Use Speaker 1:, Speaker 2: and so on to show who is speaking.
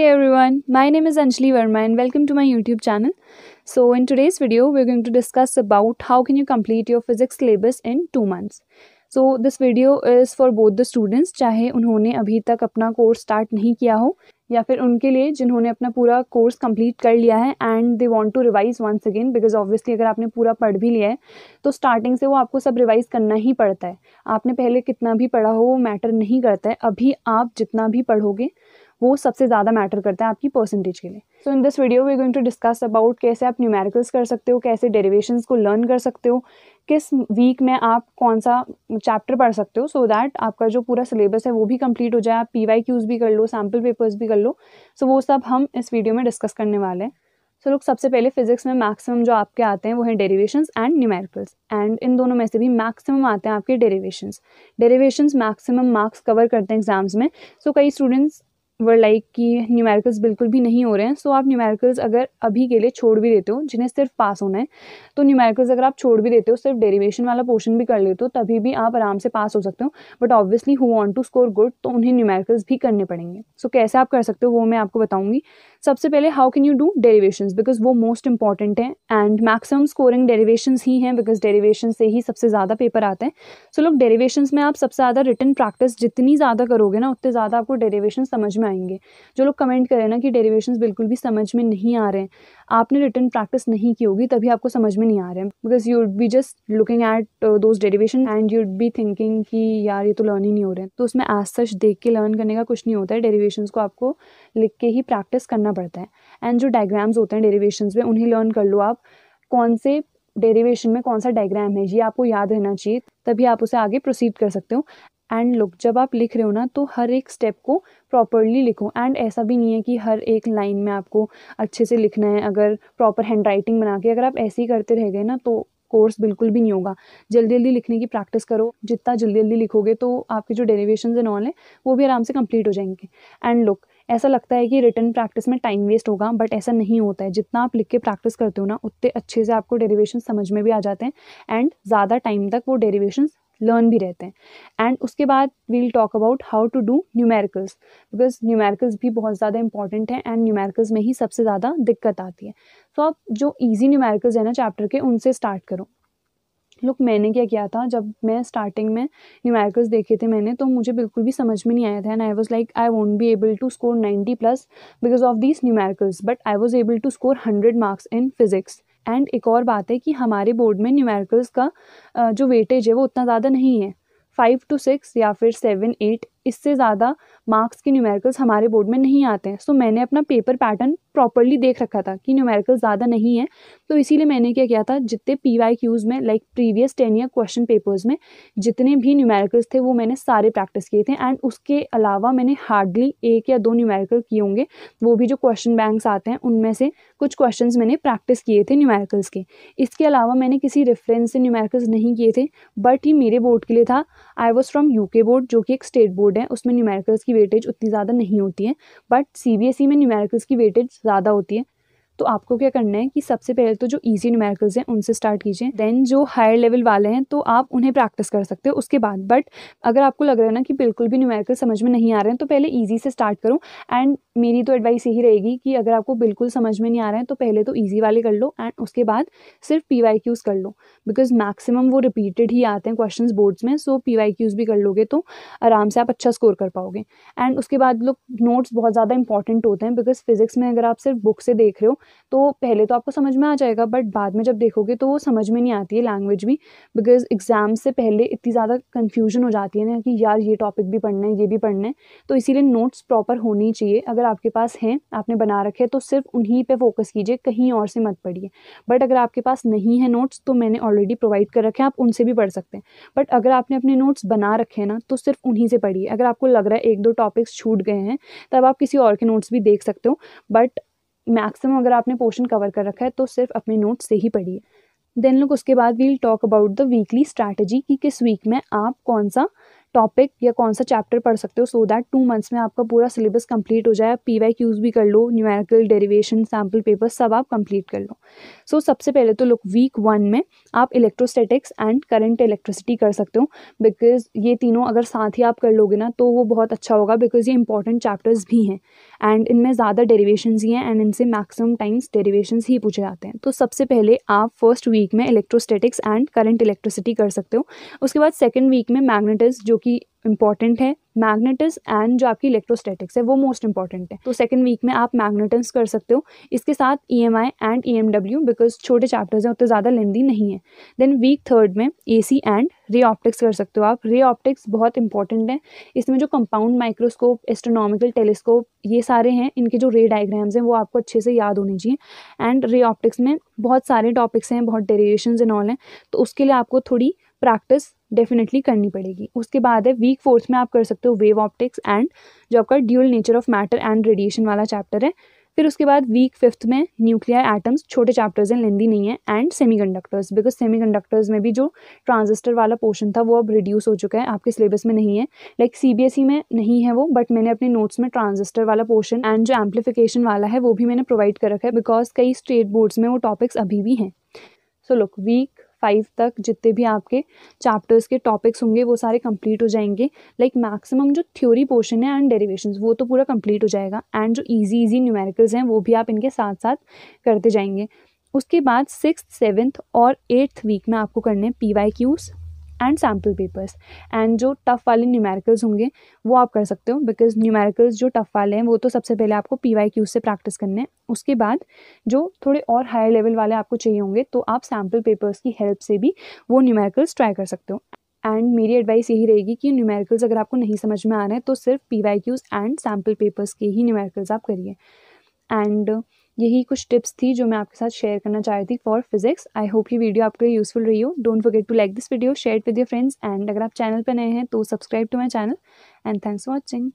Speaker 1: everyone, my name is Anjali Verma and welcome to my YouTube channel. So in today's video, we're going to discuss about how can you complete your physics syllabus in 2 months. So this video is for both the students, चाहे उन्होंने अभी तक अपना course start नहीं किया हो या फिर उनके लिए जिन्होंने अपना पूरा कोर्स कंप्लीट कर लिया है and they want to revise once again, because obviously अगर आपने पूरा पढ़ भी लिया है तो स्टार्टिंग से वो आपको सब रिवाइज करना ही पड़ता है. आपने पहले कितना भी पढ़ा हो वो मैटर नहीं करता है, अभी आप जितना भी पढ़ोगे वो सबसे ज़्यादा मैटर करता है आपकी परसेंटेज के लिए. So in this video we are going to discuss about कैसे आप न्यूमेरिकल्स कर सकते हो, कैसे डेरिवेशंस को लर्न कर सकते हो, किस वीक में आप कौन सा चैप्टर पढ़ सकते हो सो दैट आपका जो पूरा सिलेबस है वो भी कंप्लीट हो जाए. आप PYQs भी कर लो, सैम्पल पेपर्स भी कर लो. सो वो सब हम इस वीडियो में डिस्कस करने वाले हैं. सो लोग सबसे पहले फिजिक्स में मैक्सिमम जो आपके आते हैं वो हैं derivations and numericals, and in दोनों में से भी मैक्सिमम आते हैं आपके डेरिवेशंस मैक्सिमम मार्क्स कवर करते हैं एग्जाम्स में. सो कई स्टूडेंट्स वर लाइक कि न्यूमेरिकल्स बिल्कुल भी नहीं हो रहे हैं. सो आप न्यूमेरिकल्स अगर अभी के लिए छोड़ भी देते हो, जिन्हें सिर्फ पास होना है, तो न्यूमेरिकल्स अगर आप छोड़ भी देते हो, सिर्फ डेरिवेशन वाला पोर्शन भी कर लेते हो, तभी भी आप आराम से पास हो सकते हो. But obviously who want to score good, तो उन्हें न्यूमेरिकल्स भी करने पड़ेंगे. सो कैसे आप कर सकते हो वो मैं आपको बताऊंगी. सबसे पहले how can you do derivations, because वो मोस्ट इंपॉर्टेंट है एंड मैक्सिमम स्कोरिंग डेरिवेशंस ही हैं, बिकॉज डेरिवेशन से ही सबसे ज़्यादा पेपर आते हैं. सो लोग डेरिवेशंस में आप सबसे ज़्यादा रिटन प्रैक्टिस जितनी ज़्यादा करोगे ना, उतने ज़्यादा आपको डेरिवेशन समझ में आएंगे. जो लोग कमेंट करें ना कि डेरिवेशंस बिल्कुल भी समझ में नहीं आ रहे हैं, आपने रिटन प्रैक्टिस नहीं की होगी तभी आपको समझ में नहीं आ रहे हैं. Because you would be just looking at those derivation and you would be thinking कि यार ये तो लर्न ही नहीं हो रहे हैं. तो उसमें एज सच देख के लर्न करने का कुछ नहीं होता है. डेरिवेशंस को आपको लिख के ही प्रैक्टिस करना पड़ता है. एंड जो डायग्राम्स होते हैं डेरिवेशंस में, उन्हें लर्न कर लो आप. कौन से डेरिवेशन में कौन सा डायग्राम है ये आपको याद रहना चाहिए, तभी आप उसे आगे प्रोसीड कर सकते हो. एंड लुक, जब आप लिख रहे हो ना तो हर एक स्टेप को प्रॉपरली लिखो. एंड ऐसा भी नहीं है कि हर एक लाइन में आपको अच्छे से लिखना है. अगर प्रॉपर हैंड राइटिंग बना के अगर आप ऐसे ही करते रह गए ना तो कोर्स बिल्कुल भी नहीं होगा. जल्दी जल्दी लिखने की प्रैक्टिस करो. जितना जल्दी जल्दी लिखोगे तो आपके जो डेरिवेशंस एंड ऑल है वो भी आराम से कंप्लीट हो जाएंगे. एंड लुक, ऐसा लगता है कि रिटन प्रैक्टिस में टाइम वेस्ट होगा, बट ऐसा नहीं होता है. जितना आप लिख के प्रैक्टिस करते हो ना, उतने अच्छे से आपको डेरिवेशन समझ में भी आ जाते हैं एंड ज़्यादा टाइम तक वो डेरिवेशंस लर्न भी रहते हैं. एंड उसके बाद we'll talk about how to do numericals, because numericals भी बहुत ज़्यादा इंपॉर्टेंट है एंड न्यूमेरिकल्स में ही सबसे ज़्यादा दिक्कत आती है. तो आप जो ईजी न्यूमेरिकल्स है ना चैप्टर के, उनसे स्टार्ट करो. लुक, मैंने क्या किया था, जब मैं स्टार्टिंग में न्यूमेरिकल्स देखे थे मैंने, तो मुझे बिल्कुल भी समझ में नहीं आया था. And I was like I won't be able to score 90+ because of these numericals, but I was able to score 100 marks in physics. And एक और बात है कि हमारे बोर्ड में न्यूमेरिकल्स का जो वेटेज है वो उतना ज़्यादा नहीं है. 5 to 6 या फिर 7, 8 इससे ज़्यादा मार्क्स के न्यूमेरिकल्स हमारे बोर्ड में नहीं आते हैं. सो मैंने अपना पेपर पैटर्न प्रॉपरली देख रखा था कि न्यूमेरिकल्स ज़्यादा नहीं है, तो इसीलिए मैंने क्या किया था, जितने PYQs में like previous 10 year question papers में जितने भी न्यूमेरिकल्स थे वो मैंने सारे प्रैक्टिस किए थे. एंड उसके अलावा मैंने हार्डली 1 या 2 न्यूमेरिकल किए होंगे. वो भी जो क्वेश्चन बैंक्स आते हैं उनमें से कुछ क्वेश्चंस मैंने प्रैक्टिस किए थे न्यूमेरिकल्स के. इसके अलावा मैंने किसी रेफरेंस से न्यूमेरिकल्स नहीं किए थे, बट ये मेरे बोर्ड के लिए था. I was from UK board, जो कि एक स्टेट बोर्ड है. उसमें न्यूमेरिकल्स की वेटेज उतनी ज़्यादा नहीं होती है, बट CBSE में न्यूमेरिकल्स की वेटेज ज़्यादा होती है. तो आपको क्या करना है कि सबसे पहले तो जो इजी न्यूमेरिकल्स हैं उनसे स्टार्ट कीजिए. देन जो हायर लेवल वाले हैं तो आप उन्हें प्रैक्टिस कर सकते हो उसके बाद. बट अगर आपको लग रहा है ना कि बिल्कुल भी न्यूमेरिकल समझ में नहीं आ रहे हैं, तो पहले इजी से स्टार्ट करो. एंड मेरी तो एडवाइस यही रहेगी कि अगर आपको बिल्कुल समझ में नहीं आ रहे हैं तो पहले तो ईजी वाले कर लो एंड उसके बाद सिर्फ PYQs कर लो, बिकॉज मैक्सिमम वो रिपीटेड ही आते हैं क्वेश्चन बोर्ड्स में. सो PYQs भी कर लोगे तो आराम से आप अच्छा स्कोर कर पाओगे. एंड उसके बाद लोग नोट्स बहुत ज़्यादा इंपॉर्टेंट होते हैं, बिकॉज फिजिक्स में अगर आप सिर्फ बुक से देख रहे हो तो पहले तो आपको समझ में आ जाएगा, बट बाद में जब देखोगे तो वो समझ में नहीं आती है लैंग्वेज भी, बिकॉज एग्जाम से पहले इतनी ज़्यादा कन्फ्यूजन हो जाती है ना कि यार ये टॉपिक भी पढ़ना है, ये भी पढ़ना है. तो इसीलिए नोट्स प्रॉपर होनी चाहिए. अगर आपके पास हैं, आपने बना रखे हैं, तो सिर्फ उन्हीं पे फोकस कीजिए, कहीं और से मत पढ़िए. बट अगर आपके पास नहीं है नोट्स तो मैंने ऑलरेडी प्रोवाइड कर रखे हैं, आप उनसे भी पढ़ सकते हैं. बट अगर आपने अपने नोट्स बना रखे हैं ना तो सिर्फ उन्हीं से पढ़िए. अगर आपको लग रहा है 1-2 टॉपिक्स छूट गए हैं तब आप किसी और के नोट्स भी देख सकते हो, बट मैक्सिमम अगर आपने पोर्शन कवर कर रखा है तो सिर्फ अपने नोट्स से ही पढ़िए. देन लोग उसके बाद we'll talk about the weekly strategy कि किस वीक में आप कौन सा टॉपिक या कौन सा चैप्टर पढ़ सकते हो, सो दैट 2 मंथ्स में आपका पूरा सिलेबस कंप्लीट हो जाए। PYQs भी कर लो, न्यूमेरिकल, डेरिवेशन, सैम्पल पेपर सब आप कंप्लीट कर लो। सो सबसे पहले तो लुक वीक 1 में आप इलेक्ट्रोस्टैटिक्स एंड करंट इलेक्ट्रिसिटी कर सकते हो, बिकॉज ये तीनों अगर साथ ही आप कर लोगे ना तो वो बहुत अच्छा होगा, बिकॉज ये इंपॉर्टेंट चैप्टर्स भी हैं एंड इनमें ज़्यादा डेरिवेशंस ही हैं एंड इनसे मैक्सिमम टाइम्स डेरिवेशंस ही पूछे जाते हैं। तो सबसे पहले आप फर्स्ट वीक में इलेक्ट्रोस्टैटिक्स एंड करंट इलेक्ट्रिसिटी कर सकते हो। उसके बाद सेकंड वीक में मैग्नेटिक्स, जो कि इंपॉर्टेंट है, मैग्नेटिक्स एंड जो आपकी इलेक्ट्रोस्टैटिक्स है वो मोस्ट इंपॉर्टेंट है। तो सेकंड वीक में आप मैग्नेटिक्स कर सकते हो, इसके साथ EMI एंड EMW, बिकॉज छोटे चैप्टर्स हैं, उतने ज़्यादा लेंदी नहीं है। देन वीक थर्ड में AC एंड रे ऑप्टिक्स कर सकते हो आप। रे ऑप्टिक्स बहुत इंपॉर्टेंट है, इसमें जो कंपाउंड माइक्रोस्कोप, एस्ट्रोनॉमिकल टेलीस्कोप, ये सारे हैं, इनके जो रे डायग्राम्स हैं वो आपको अच्छे से याद होने चाहिए। एंड रे ऑप्टिक्स में बहुत सारे टॉपिक्स हैं, बहुत डेरिवेशंस एंड ऑल हैं, तो उसके लिए आपको थोड़ी प्रैक्टिस डेफिनेटली करनी पड़ेगी। उसके बाद है वीक फोर्थ में आप कर सकते हो वेव ऑप्टिक्स एंड जो आपका dual nature of matter and radiation वाला चैप्टर है। फिर उसके बाद वीक फिफ्थ में न्यूक्लियर एटम्स, छोटे चैप्टर्स हैं, लेंदी नहीं है, एंड सेमीकंडक्टर्स, बिकॉज सेमीकंडक्टर्स में भी जो ट्रांजिस्टर वाला पोर्शन था वो अब रिड्यूस हो चुका है, आपके सिलेबस में नहीं है। लाइक CBSE में नहीं है वो, बट मैंने अपने नोट्स में ट्रांजिस्टर वाला पोर्शन एंड जो एम्पलीफिकेशन वाला है वो भी मैंने प्रोवाइड कर रखा है, बिकॉज कई स्टेट बोर्ड्स में वो टॉपिक्स अभी भी हैं। सो लुक वीक 5 तक जितने भी आपके चैप्टर्स के टॉपिक्स होंगे वो सारे कंप्लीट हो जाएंगे। लाइक मैक्सिमम जो थ्योरी पोर्शन है एंड डेरिवेशंस वो तो पूरा कंप्लीट हो जाएगा, एंड जो इजी न्यूमेरिकल्स हैं वो भी आप इनके साथ साथ करते जाएंगे। उसके बाद 6th 7th और 8th वीक में आपको करने हैं PYQs and sample papers, and जो टफ वाले न्यूमेरिकल्स होंगे वो आप कर सकते हो, बिकॉज न्यूमेरिकल्स जो टफ वाले हैं वो तो सबसे पहले आपको PYQ से प्रैक्टिस करने हैं। उसके बाद जो थोड़े और हायर लेवल वाले आपको चाहिए होंगे तो आप सैम्पल पेपर्स की हेल्प से भी वो न्यूमेरिकल्स ट्राई कर सकते हो। एंड मेरी एडवाइस यही रहेगी कि न्यूमेरिकल्स अगर आपको नहीं समझ में आ रहे हैं तो सिर्फ PYQs एंड सैम्पल पेपर्स के ही न्यूमेरिकल्स आप करिए। एंड यही कुछ टिप्स थी जो मैं आपके साथ शेयर करना चाह रही थी फॉर फिजिक्स। आई होप ये वीडियो आपके लिए यूजफुल रही हो। Don't forget to like this video, share with your friends, and अगर आप चैनल पर नए हैं तो subscribe to my channel, and thanks for watching.